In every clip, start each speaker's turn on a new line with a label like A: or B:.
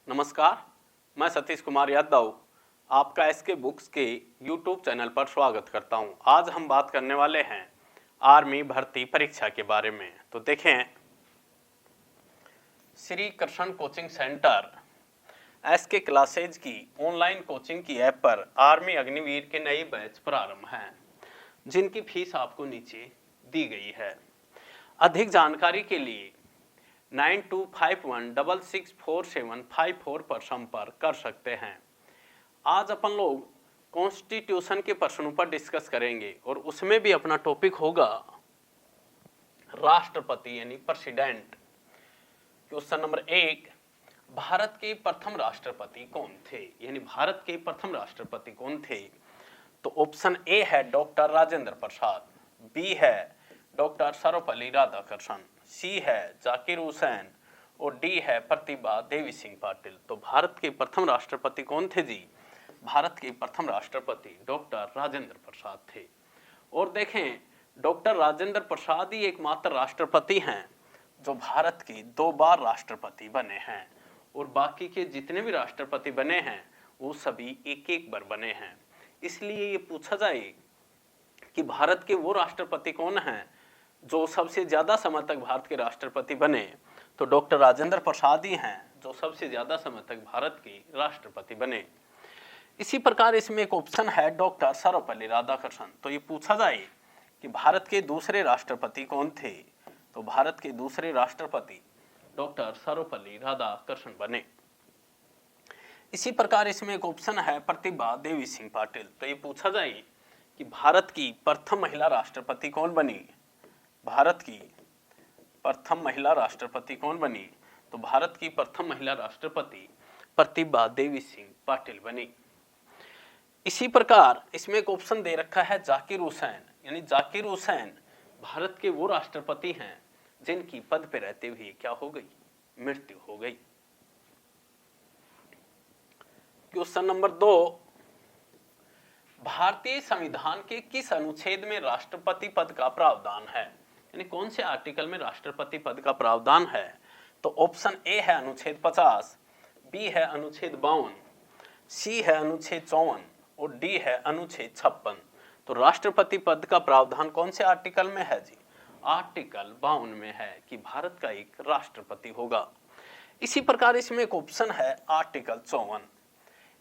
A: नमस्कार, मैं सतीश कुमार यादव आपका एसके बुक्स के यूट्यूब चैनल पर स्वागत करता हूं। आज हम बात करने वाले हैं आर्मी भर्ती परीक्षा के बारे में। तो देखें, Shri Krishna coaching centre SK classes की ऑनलाइन कोचिंग की ऐप पर आर्मी अग्निवीर के नए बैच प्रारंभ हैं, जिनकी फीस आपको नीचे दी गई है। अधिक जानकारी के लिए 9251664754 पर संपर्क कर सकते हैं। आज अपन लोग कॉन्स्टिट्यूशन के प्रश्नों पर डिस्कस करेंगे और उसमें भी अपना टॉपिक होगा राष्ट्रपति यानी प्रेसिडेंट। क्वेश्चन नंबर 1, भारत के प्रथम राष्ट्रपति कौन थे? यानी भारत के प्रथम राष्ट्रपति कौन थे? तो ऑप्शन ए है डॉक्टर राजेंद्र प्रसाद, बी है डॉक्टर सर्वपल्ली राधाकृष्णन, सी है जाकिर हुसैन और डी है प्रतिभा देवी सिंह पाटिल। तो भारत के प्रथम राष्ट्रपति कौन थे जी? भारत के प्रथम राष्ट्रपति डॉक्टर राजेंद्र प्रसाद थे। और देखें, डॉक्टर राजेंद्र प्रसाद ही एकमात्र राष्ट्रपति हैं जो भारत के 2 बार राष्ट्रपति बने हैं, और बाकी के जितने भी राष्ट्रपति बने हैं वो सभी एक बार बने हैं। इसलिए ये पूछा जाए कि भारत के वो राष्ट्रपति कौन हैं जो सबसे ज्यादा समय तक भारत के राष्ट्रपति बने, तो डॉक्टर राजेंद्र प्रसाद ही हैं जो सबसे ज्यादा समय तक भारत के राष्ट्रपति बने। इसी प्रकार इसमें एक ऑप्शन है डॉक्टर सर्वपल्ली राधाकृष्णन। तो ये पूछा जाए कि भारत के दूसरे राष्ट्रपति कौन थे, तो भारत के दूसरे राष्ट्रपति डॉक्टर सर्वपल्ली राधाकृष्णन बने। इसी प्रकार इसमें एक ऑप्शन है प्रतिभा देवी सिंह पाटिल। तो ये पूछा जाए कि भारत की प्रथम महिला राष्ट्रपति कौन बनी? भारत की प्रथम महिला राष्ट्रपति कौन बनी? तो भारत की प्रथम महिला राष्ट्रपति प्रतिभा देवी सिंह पाटिल बनी। इसी प्रकार इसमें एक ऑप्शन दे रखा है जाकिर हुसैन, यानी जाकिर हुसैन भारत के वो राष्ट्रपति हैं जिनकी पद पे रहते हुए क्या हो गई? मृत्यु हो गई। क्वेश्चन नंबर 2, भारतीय संविधान के किस अनुच्छेद में राष्ट्रपति पद का प्रावधान है? यानी कौन से आर्टिकल में राष्ट्रपति पद का प्रावधान है? तो ऑप्शन ए है अनुच्छेद 50, बी है अनुच्छेद 52, सी है अनुच्छेद 54 और डी है अनुच्छेद 56। तो राष्ट्रपति पद का प्रावधान कौन से आर्टिकल में है जी? आर्टिकल 52 में है कि भारत का एक राष्ट्रपति होगा। इसी प्रकार इसमें एक ऑप्शन है आर्टिकल 54,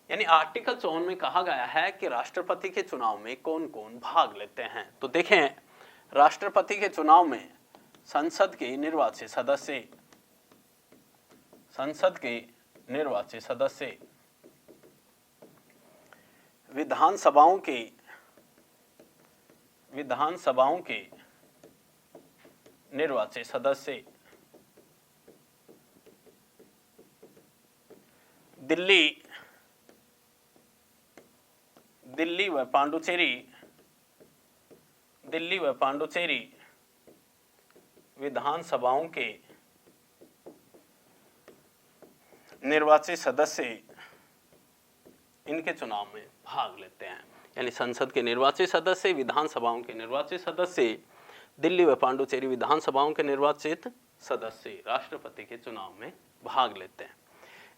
A: यानी आर्टिकल 54 में कहा गया है कि राष्ट्रपति के चुनाव में कौन कौन भाग लेते हैं। तो देखें, राष्ट्रपति के चुनाव में संसद के निर्वाचित सदस्य, संसद के निर्वाचित सदस्य, विधानसभाओं के निर्वाचित सदस्य, दिल्ली व पांडुचेरी विधानसभाओं के निर्वाचित सदस्य इनके चुनाव में भाग लेते हैं। यानी संसद के निर्वाचित सदस्य, विधानसभाओं के निर्वाचित सदस्य, दिल्ली व पांडुचेरी विधानसभाओं के निर्वाचित सदस्य राष्ट्रपति के चुनाव में भाग लेते हैं।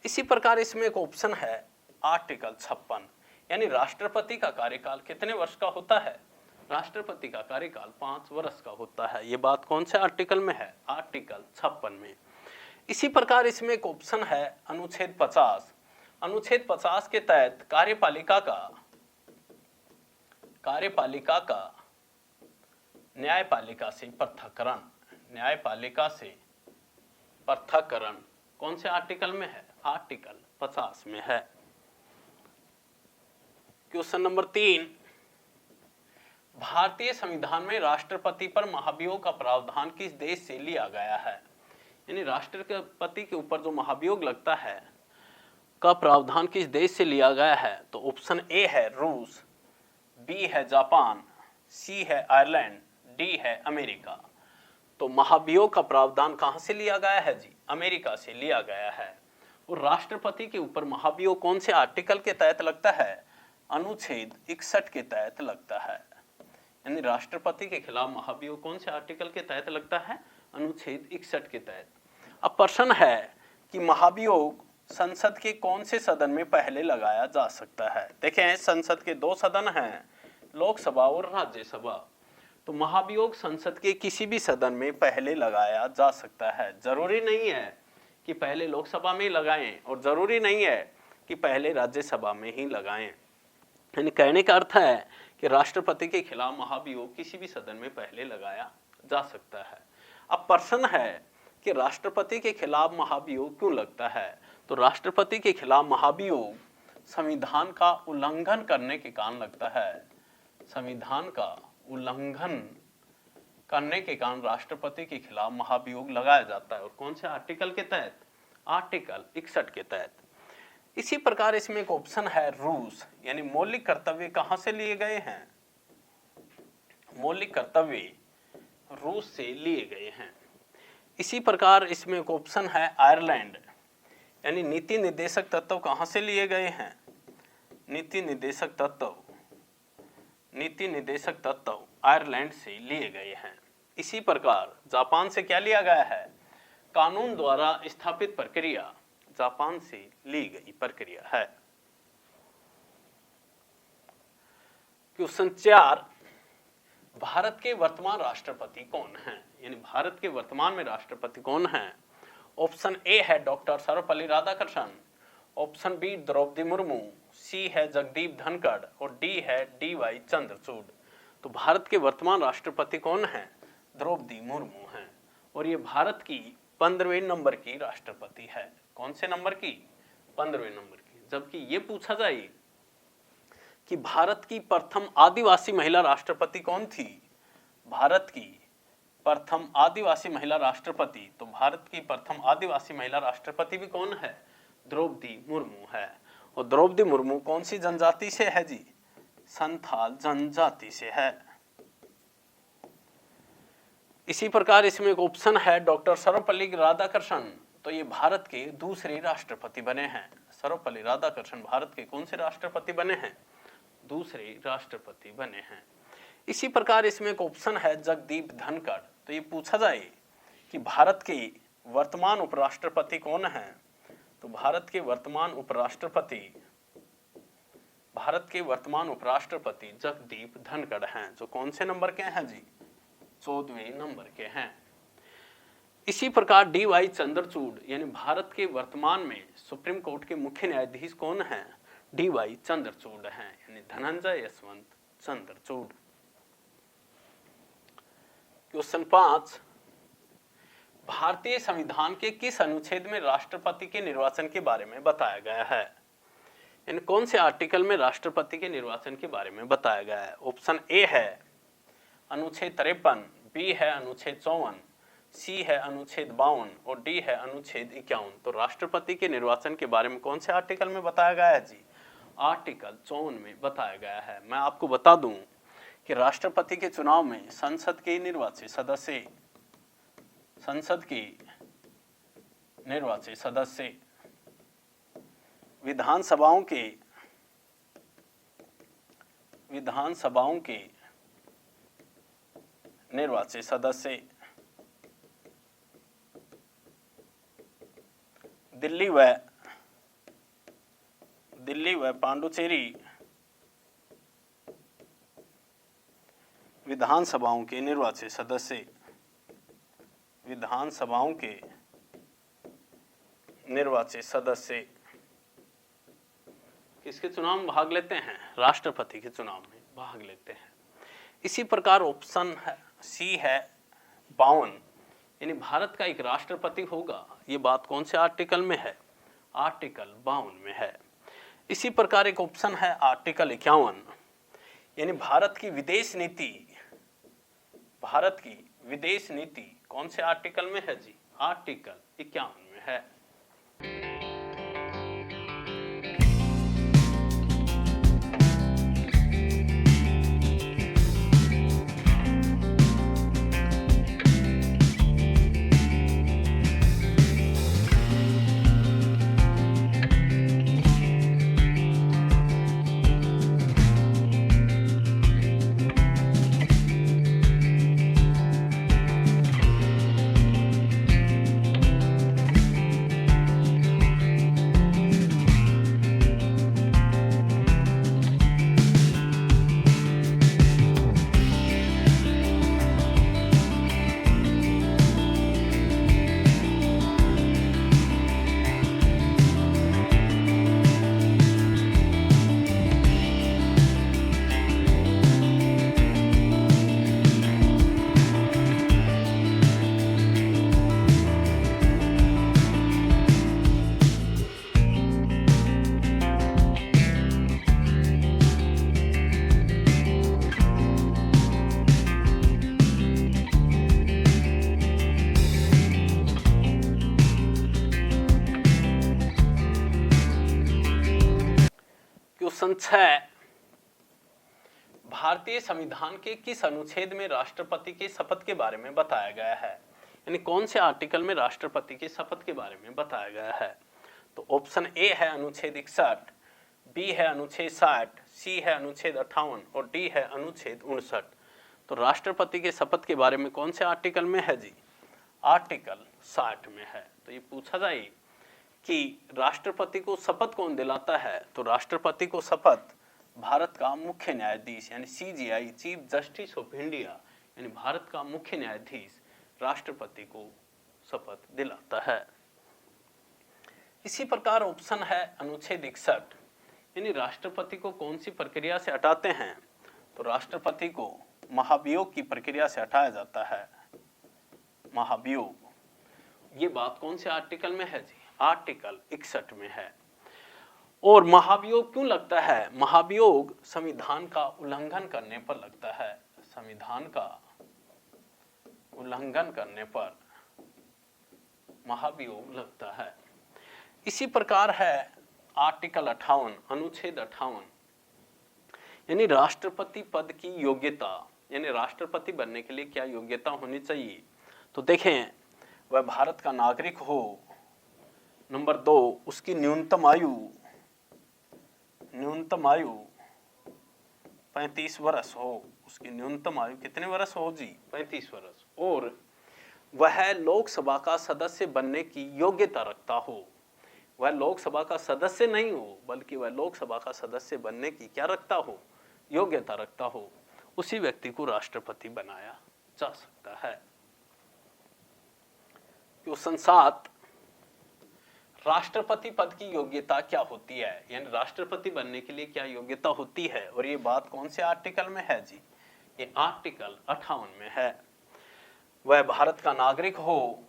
A: इसी प्रकार इसमें एक ऑप्शन है आर्टिकल 56, यानी राष्ट्रपति का कार्यकाल कितने वर्ष का होता है? राष्ट्रपति का कार्यकाल 5 वर्ष का होता है। ये बात कौन से आर्टिकल में है? आर्टिकल 56 में। इसी प्रकार इसमें एक ऑप्शन है अनुच्छेद 50। अनुच्छेद 50 के तहत कार्यपालिका का न्यायपालिका से पृथक्करण कौन से आर्टिकल में है? आर्टिकल 50 में है। क्वेश्चन नंबर 3, भारतीय संविधान में राष्ट्रपति पर महाभियोग का प्रावधान किस देश से लिया गया है? यानी राष्ट्रपति के ऊपर जो महाभियोग लगता है का प्रावधान किस देश से लिया गया है? तो ऑप्शन ए है रूस, बी है जापान, सी है आयरलैंड, डी है अमेरिका। तो महाभियोग का प्रावधान कहां से लिया गया है जी? अमेरिका से लिया गया है। और राष्ट्रपति के ऊपर महाभियोग कौन से आर्टिकल के तहत लगता है? अनुच्छेद 61 के तहत लगता है। यानी राष्ट्रपति के खिलाफ महाभियोग कौन से आर्टिकल के तहत लगता है? अनुच्छेद 61 के तहत। अब प्रश्न है कि महाभियोग संसद के कौन से सदन में पहले लगाया जा सकता है? देखें, संसद के दो सदन हैं, लोकसभा और राज्यसभा। तो महाभियोग संसद के किसी भी सदन में पहले लगाया जा सकता है। जरूरी नहीं है कि पहले लोकसभा में लगाएं और जरूरी नहीं है कि पहले राज्यसभा में ही लगाएं। यानी कहने का अर्थ है कि राष्ट्रपति के खिलाफ महाभियोग किसी भी सदन में पहले लगाया जा सकता है। अब प्रश्न है कि राष्ट्रपति के खिलाफ महाभियोग क्यों लगता है? तो राष्ट्रपति के खिलाफ महाभियोग संविधान का उल्लंघन करने के कारण लगता है। संविधान का उल्लंघन करने के कारण राष्ट्रपति के खिलाफ महाभियोग लगाया जाता है। और कौन से आर्टिकल के तहत? आर्टिकल 61 के तहत। इसी प्रकार इसमें एक ऑप्शन है रूस, यानी मौलिक कर्तव्य कहां से लिए गए हैं? मौलिक कर्तव्य रूस से लिए गए हैं। इसी प्रकार इसमें एक ऑप्शन है आयरलैंड, यानी नीति निर्देशक तत्व कहां से लिए गए हैं? नीति निर्देशक तत्व आयरलैंड से लिए गए हैं। इसी प्रकार जापान से क्या लिया गया है? कानून द्वारा स्थापित प्रक्रिया जापान से ली गई प्रक्रिया है। क्वेश्चन 4, भारत के वर्तमान राष्ट्रपति कौन हैं? यानी भारत के वर्तमान में राष्ट्रपति कौन हैं? ऑप्शन ए है doctor Sarvepalli Radhakrishnan, option B Draupadi Murmu, C है जगदीप धनखड़ और डी है डी.वाई. चंद्रचूड़। तो भारत के वर्तमान राष्ट्रपति कौन हैं? द्रौपदी मुर्मू हैं और ये भारत की 15वें नंबर की राष्ट्रपति है। कौन से नंबर की? 15वें नंबर की। जबकि ये पूछा जाए कि भारत की प्रथम आदिवासी महिला राष्ट्रपति कौन थी? भारत की प्रथम आदिवासी महिला राष्ट्रपति, तो भारत की प्रथम आदिवासी महिला राष्ट्रपति भी कौन है? द्रौपदी मुर्मू है। और द्रौपदी मुर्मू कौन सी जनजाति से है जी? संथाल जनजाति से है। इसी प्रकार इसमें एक ऑप्शन है डॉक्टर सर्वपल्ली राधाकृष्णन, तो ये भारत के दूसरे राष्ट्रपति बने हैं। सर्वपल्ली राधाकृष्णन भारत के कौन से राष्ट्रपति बने हैं? दूसरे राष्ट्रपति बने हैं। इसी प्रकार इसमें एक ऑप्शन है जगदीप धनखड़, तो ये पूछा जाए कि भारत के वर्तमान उपराष्ट्रपति कौन हैं? तो भारत के वर्तमान उपराष्ट्रपति जगदीप धनखड़ हैं, जो कौन से नंबर के हैं जी? 14वें नंबर के हैं। इसी प्रकार डी.वाई. चंद्रचूड़, यानी भारत के वर्तमान में सुप्रीम कोर्ट के मुख्य न्यायाधीश कौन हैं? डी.वाई. चंद्रचूड़ हैं, यानी धनंजय यशवंत चंद्रचूड़। क्वेश्चन 5, भारतीय संविधान के किस अनुच्छेद में राष्ट्रपति के निर्वाचन के बारे में बताया गया है? इन कौन से आर्टिकल में राष्ट्रपति के निर्वाचन के बारे में बताया गया है? ऑप्शन ए है अनुच्छेद 53, बी है अनुच्छेद 54, सी है अनुच्छेद 52 और डी है अनुच्छेद 51। तो राष्ट्रपति के निर्वाचन के बारे में कौन से आर्टिकल में बताया गया है जी? आर्टिकल 54 में बताया गया है। मैं आपको बता दूं कि राष्ट्रपति के चुनाव में संसद के निर्वाचित सदस्य विधानसभाओं के निर्वाचित सदस्य दिल्ली व पांडुचेरी विधानसभाओं के निर्वाचित सदस्य किसके चुनाव में भाग लेते हैं? राष्ट्रपति के चुनाव में भाग लेते हैं। इसी प्रकार ऑप्शन सी है 52, यानी भारत का एक राष्ट्रपति होगा। ये बात कौन से आर्टिकल में है? आर्टिकल 52 में है। इसी प्रकार एक ऑप्शन है आर्टिकल 51, यानी भारत की विदेश नीति कौन से आर्टिकल में है जी? आर्टिकल 51 में है। क्वेश्चन 6, भारतीय संविधान के किस अनुच्छेद में राष्ट्रपति की शपथ के बारे में बताया गया है? यानी कौन से आर्टिकल में राष्ट्रपति की शपथ के बारे में बताया गया है? तो ऑप्शन ए है अनुच्छेद 61, बी है अनुच्छेद 60, सी है अनुच्छेद 58 और डी है अनुच्छेद 59। तो राष्ट्रपति के शपथ के बारे में कौन से आर्टिकल में है जी? आर्टिकल 60 में है। तो ये पूछा जाए कि राष्ट्रपति को शपथ कौन दिलाता है? तो राष्ट्रपति को शपथ भारत का मुख्य न्यायाधीश यानी CGI, chief justice of India, यानी भारत का मुख्य न्यायाधीश राष्ट्रपति को शपथ दिलाता है। इसी प्रकार ऑप्शन है अनुच्छेद 61, यानी राष्ट्रपति को कौन सी प्रक्रिया से हटाते हैं? तो राष्ट्रपति को महाभियोग की प्रक्रिया से हटाया जाता है। महाभियोग, ये बात कौन से आर्टिकल में है जी? आर्टिकल 61 में है। और महाभियोग क्यों लगता है? महाभियोग संविधान का उल्लंघन करने पर लगता है। संविधान का उल्लंघन करने पर महाभियोग लगता है। इसी प्रकार है आर्टिकल 58, अनुच्छेद 58, यानी राष्ट्रपति पद की योग्यता, यानी राष्ट्रपति बनने के लिए क्या योग्यता होनी चाहिए? तो देखें, वह भारत का नागरिक हो। नंबर 2, उसकी न्यूनतम आयु 35 वर्ष हो। उसकी न्यूनतम आयु कितने वर्ष हो जी? 35 वर्ष। और वह लोकसभा का सदस्य बनने की योग्यता रखता हो। वह लोकसभा का सदस्य नहीं हो, बल्कि वह लोकसभा का सदस्य बनने की क्या रखता हो? योग्यता रखता हो। उसी व्यक्ति को राष्ट्रपति बनाया जा सकता है। क्वेश्चन 7, राष्ट्रपति पद की योग्यता क्या होती है? यानी राष्ट्रपति बनने के लिए क्या योग्यता होती है? और ये बात कौन से आर्टिकल में है जी? ये आर्टिकल 58 में है। वह भारत का नागरिक हो,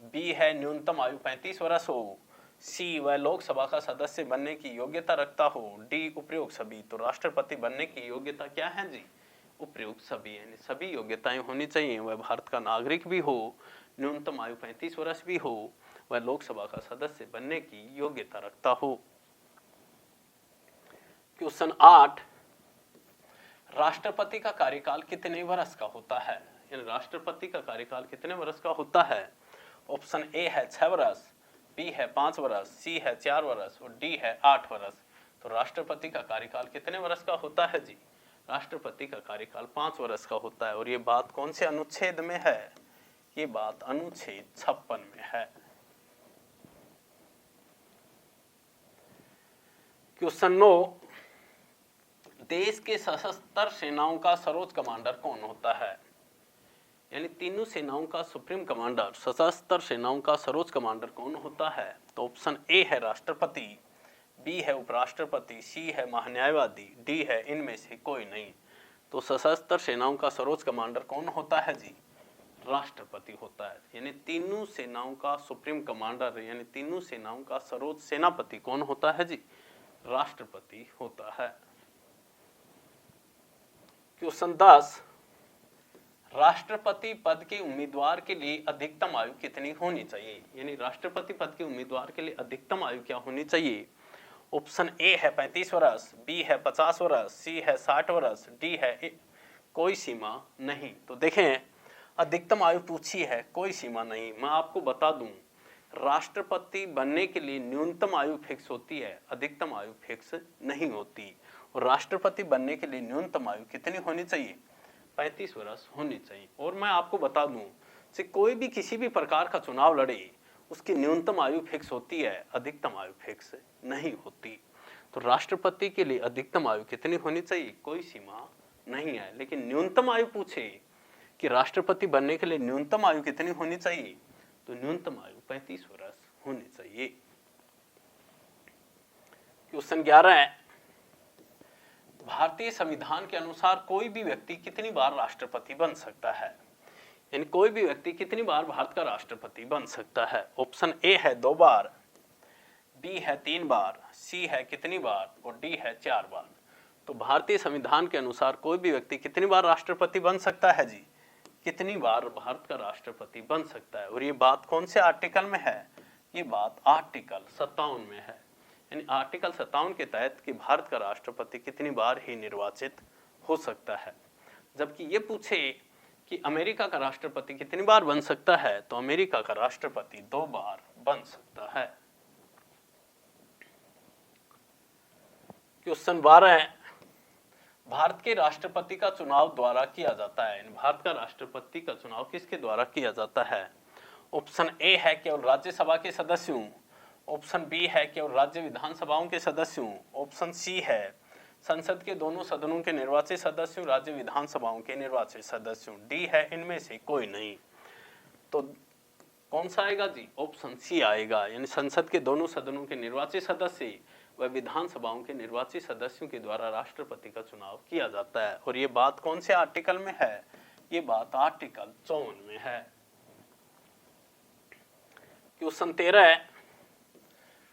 A: बी है न्यूनतम आयु 35 वर्ष हो, सी वह लोकसभा का सदस्य बनने की योग्यता रखता हो, डी उपयुक्त सभी। तो राष्ट्रपति बनने की योग्यता क्या है जी? उपयुक्त सभी, यानी सभी योग्यताएं होनी चाहिए। वह भारत का नागरिक भी हो, न्यूनतम आयु 35 वर्ष भी हो, वह लोकसभा का सदस्य बनने की योग्यता रखता हो। क्वेश्चन 8, राष्ट्रपति का कार्यकाल कितने वर्ष का होता है? यानी राष्ट्रपति का कार्यकाल कितने वर्ष का होता है? ऑप्शन ए है 6 वर्ष, बी है 5 वर्ष, सी है 4 वर्ष और डी है 8 वर्ष। तो राष्ट्रपति का कार्यकाल कितने वर्ष का होता है जी? राष्ट्रपति का कार्यकाल 5 वर्ष का होता है। और ये बात कौन से अनुच्छेद में है? ये बात अनुच्छेद 56 में है। क्वेश्चन 9, देश के सशस्त्र सेनाओं का सर्वोच्च कमांडर कौन होता है? यानी तीनों सेनाओं का सुप्रीम कमांडर, सशस्त्र सेनाओं का सर्वोच्च कमांडर कौन होता है? तो ऑप्शन ए है राष्ट्रपति, बी है उपराष्ट्रपति, सी है महान्यायवादी, डी है इनमें से कोई नहीं। तो सशस्त्र सेनाओं का सर्वोच्च कमांडर कौन होता है जी? राष्ट्रपति होता है। यानी तीनों सेनाओं का सुप्रीम कमांडर, यानी तीनों सेनाओं का सर्वोच्च सेनापति कौन होता है जी? राष्ट्रपति होता है। क्वेश्चन 10, राष्ट्रपति पद के उम्मीदवार के लिए अधिकतम आयु कितनी होनी चाहिए? यानी राष्ट्रपति पद के उम्मीदवार के लिए अधिकतम आयु क्या होनी चाहिए? ऑप्शन ए है 35 वर्ष, बी है 50 वर्ष, सी है 60 वर्ष, डी है कोई सीमा नहीं। तो देखें, अधिकतम आयु पूछी है, कोई सीमा नहीं। मैं आपको बता दूं, राष्ट्रपति बनने के लिए न्यूनतम आयु फिक्स होती है, अधिकतम आयु फिक्स नहीं होती। और राष्ट्रपति बनने के लिए न्यूनतम आयु कितनी होनी चाहिए? 35 वर्ष होनी चाहिए। और मैं आपको बता दूं, से कोई भी किसी भी प्रकार का चुनाव लड़े, उसकी न्यूनतम आयु फिक्स होती है, अधिकतम आयु फिक्स नहीं होती। तो राष्ट्रपति के लिए अधिकतम आयु कितनी होनी चाहिए? कोई सीमा नहीं है। लेकिन न्यूनतम आयु पूछे कि राष्ट्रपति बनने के लिए न्यूनतम आयु कितनी होनी चाहिए, तो न्यूनतम आयु 35 वर्ष होनी चाहिए। क्वेश्चन 11 है, भारतीय संविधान के अनुसार कोई भी व्यक्ति कितनी बार राष्ट्रपति बन सकता है? यानी कोई भी व्यक्ति कितनी बार भारत का राष्ट्रपति बन सकता है? ऑप्शन ए है 2 बार, बी है 3 बार, सी है कितनी बार और डी है 4 बार। तो भारतीय संविधान के अनुसार कोई भी व्यक्ति कितनी बार राष्ट्रपति बन सकता है जी? कितनी बार भारत का राष्ट्रपति बन सकता है? और ये बात कौन से आर्टिकल में है? ये बात आर्टिकल 57 में है। यानी आर्टिकल 57 के तहत कि भारत का राष्ट्रपति कितनी बार ही निर्वाचित हो सकता है। जबकि ये पूछे कि अमेरिका का राष्ट्रपति कितनी बार बन सकता है, तो अमेरिका का राष्ट्रपति 2 बार बन सकता है। क्वेश्चन 12 है, भारत के राष्ट्रपति का चुनाव द्वारा किया जाता है। भारत का राष्ट्रपति का चुनाव किसके द्वारा किया जाता है? ऑप्शन ए है केवल राज्यसभा के सदस्यों, ऑप्शन बी है केवल राज्य विधानसभाओं के सदस्यों, ऑप्शन सी है संसद के दोनों सदनों के निर्वाचित सदस्यों, राज्य विधानसभाओं के निर्वाचित सदस्यों, डी है इनमें से कोई नहीं। तो कौन सा आएगा जी? ऑप्शन सी आएगा, यानी संसद के दोनों सदनों के निर्वाचित सदस्य व विधानसभाओं के निर्वाचित सदस्यों के द्वारा राष्ट्रपति का चुनाव किया जाता है। और ये बात कौन से आर्टिकल में है? ये बात आर्टिकल 54 में है। क्वेश्चन 13 है,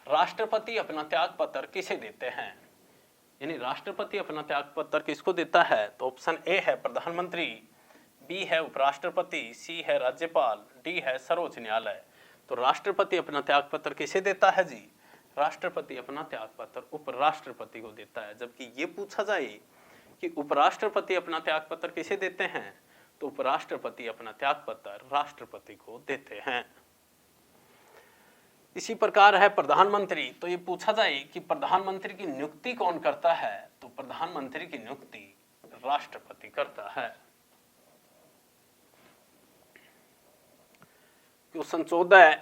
A: राष्ट्रपति अपना त्याग पत्र किसे देते हैं? यानी राष्ट्रपति अपना त्याग पत्र किसको देता है? तो ऑप्शन ए है प्रधानमंत्री, बी है उपराष्ट्रपति, सी है राज्यपाल, डी है सर्वोच्च न्यायालय। तो राष्ट्रपति अपना त्याग पत्र किसे देता है जी? राष्ट्रपति अपना त्याग पत्र उपराष्ट्रपति को देता है। जबकि ये पूछा जाए कि उपराष्ट्रपति अपना त्याग पत्र किसे देते हैं, तो उपराष्ट्रपति अपना त्याग पत्र राष्ट्रपति को देते हैं। इसी प्रकार है प्रधानमंत्री। तो ये पूछा जाए कि प्रधानमंत्री की नियुक्ति कौन करता है, तो प्रधानमंत्री की नियुक्ति राष्ट्रपति करता है। क्वेश्चन 14 है,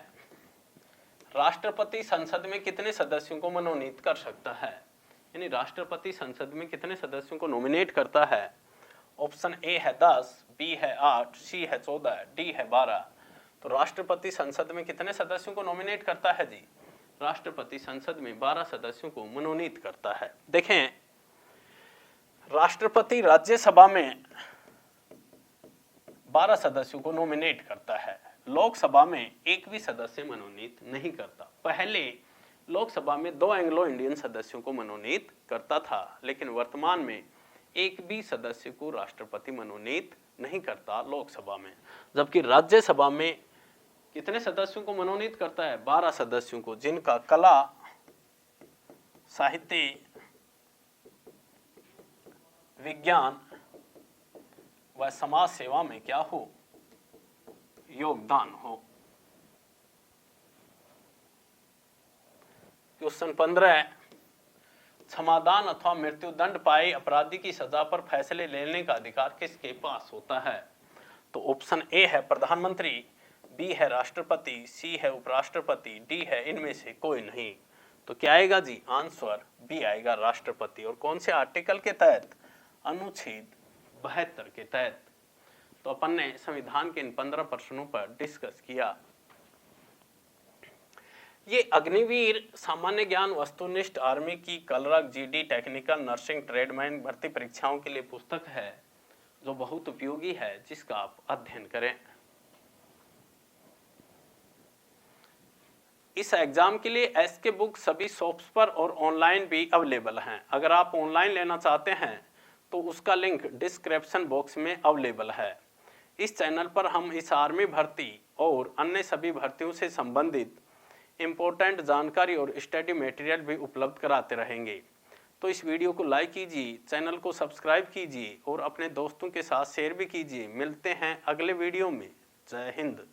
A: राष्ट्रपति संसद में कितने सदस्यों को मनोनीत कर सकता है? यानी राष्ट्रपति संसद में कितने सदस्यों को नॉमिनेट करता है? ऑप्शन ए है 10, बी है 8, सी है 14, डी है 12। तो राष्ट्रपति संसद में कितने सदस्यों को नॉमिनेट करता है जी? राष्ट्रपति संसद में 12 सदस्यों को मनोनीत करता है। देखें, राष्ट्रपति राज्यसभा में 12 सदस्यों को नॉमिनेट करता है, लोकसभा में एक भी सदस्य मनोनीत नहीं करता। पहले लोकसभा में 2 एंग्लो इंडियन सदस्यों को मनोनीत करता था, लेकिन वर्तमान में एक भी सदस्य को राष्ट्रपति मनोनीत नहीं करता लोकसभा में। जबकि राज्यसभा में कितने सदस्यों को मनोनीत करता है? 12 सदस्यों को, जिनका कला, साहित्य, विज्ञान व समाज सेवा में क्या हो? योगदान हो। क्वेश्चन 15 है, क्षमादान अथवा मृत्युदंड पाए अपराधी की सजा पर फैसले लेने का अधिकार किसके पास होता है? तो ऑप्शन ए है प्रधानमंत्री, बी है राष्ट्रपति, सी है उपराष्ट्रपति, डी है इनमें से कोई नहीं। तो क्या आएगा जी? आंसर बी आएगा, राष्ट्रपति। और कौन से आर्टिकल के तहत? अनुच्छेद 72 के तहत। तो अपन ने संविधान के इन 15 प्रश्नों पर डिस्कस किया। ये अग्निवीर, सामान्य ज्ञान, वस्तुनिष्ठ, आर्मी की, clerk, GD, technical, nursing, tradesman भर्ती परीक्षाओं के लिए पुस्तक है जो बहुत उपयोगी है, जिसका आप अध्ययन करें। इस एग्जाम के लिए एसके बुक सभी शॉप्स पर और ऑनलाइन भी अवेलेबल हैं। अगर आप ऑनलाइन लेना चाहते हैं तो उसका लिंक डिस्क्रिप्शन बॉक्स में अवेलेबल है। इस चैनल पर हम इस आर्मी भर्ती और अन्य सभी भर्तियों से संबंधित इम्पोर्टेंट जानकारी और स्टडी मटेरियल भी उपलब्ध कराते रहेंगे। तो इस वीडियो को लाइक कीजिए, चैनल को सब्सक्राइब कीजिए और अपने दोस्तों के साथ शेयर भी कीजिए। मिलते हैं अगले वीडियो में। जय हिंद।